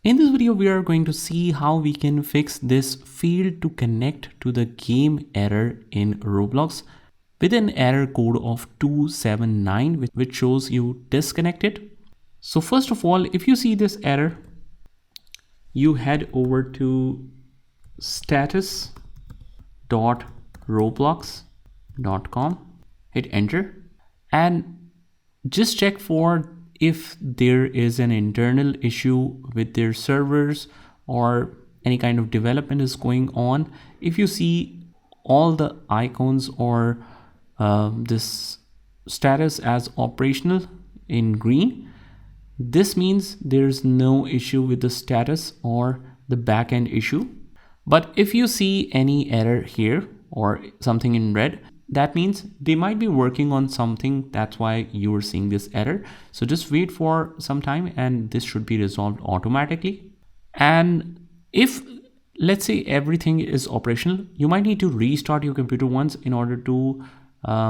In this video, we are going to see how we can fix this failed to connect to the game error in Roblox with an error code of 279, which shows you disconnected. So first of all, if you see this error, you head over to status.roblox.com, hit enter, and just check for if there is an internal issue with their servers or any kind of development is going on. If you see all the icons or this status as operational in green, this means there's no issue with the status or the backend issue. But if you see any error here or something in red, that means they might be working on something. That's why you are seeing this error. So just wait for some time and this should be resolved automatically. And if, let's say, everything is operational, you might need to restart your computer once in order to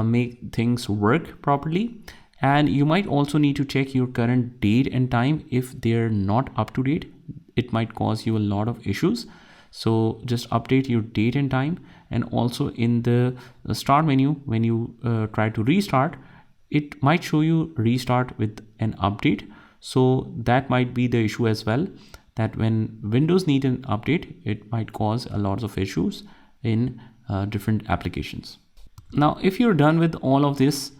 make things work properly. And you might also need to check your current date and time. If they're not up to date, it might cause you a lot of issues. So just update your date and time. And also in the start menu, when you try to restart, it might show you restart with an update. So that might be the issue as well, that when Windows need an update, it might cause a lot of issues in different applications. Now, if you're done with all of this,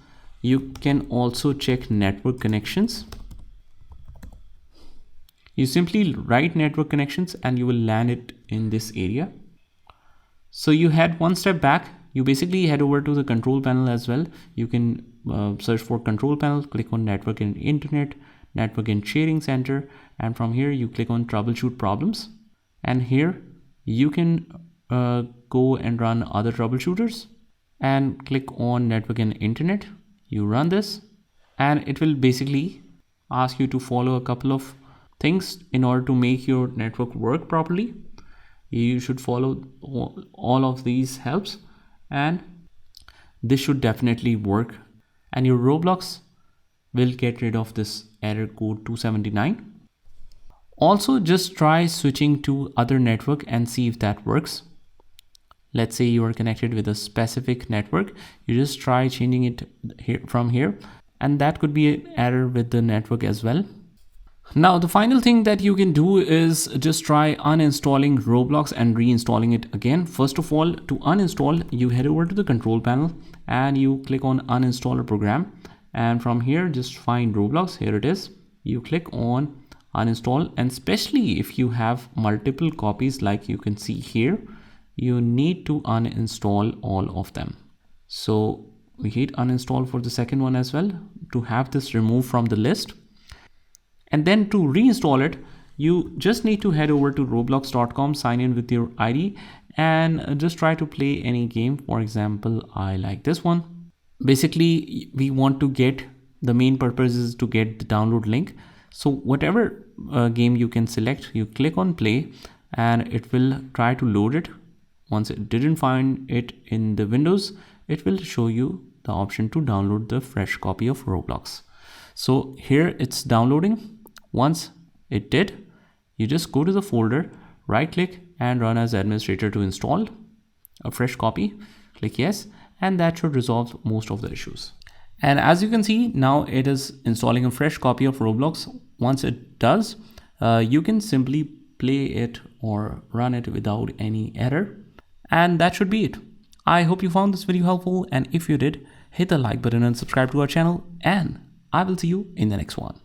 you can also check network connections. You simply write network connections and you will land it in this area. So you head one step back. You basically head over to the control panel as well. You can search for control panel, click on network and internet, network and sharing center. And from here, you click on troubleshoot problems. And here you can go and run other troubleshooters and click on network and internet. You run this and it will basically ask you to follow a couple of things in order to make your network work properly. You should follow all of these helps and this should definitely work, and your Roblox will get rid of this error code 279. Also, just try switching to other network and see if that works. Let's say you are connected with a specific network. You just try changing it here from here, and that could be an error with the network as well. Now, the final thing that you can do is just try uninstalling Roblox and reinstalling it again. First of all, to uninstall, you head over to the control panel and you click on uninstall a program. And from here, just find Roblox. Here it is. You click on uninstall, and especially if you have multiple copies like you can see here, you need to uninstall all of them. So we hit uninstall for the second one as well to have this removed from the list. And then to reinstall it, you just need to head over to roblox.com, sign in with your ID and just try to play any game. For example, I like this one. Basically, we want to get, the main purpose is to get the download link. So whatever game you can select, you click on play and it will try to load it. Once it didn't find it in the Windows, it will show you the option to download the fresh copy of Roblox. So here it's downloading. Once it did, you just go to the folder, right click and run as administrator to install a fresh copy. Click yes, and that should resolve most of the issues. And as you can see, now it is installing a fresh copy of Roblox. Once it does, you can simply play it or run it without any error. And that should be it. I hope you found this video helpful, and if you did, hit the like button and subscribe to our channel, and I will see you in the next one.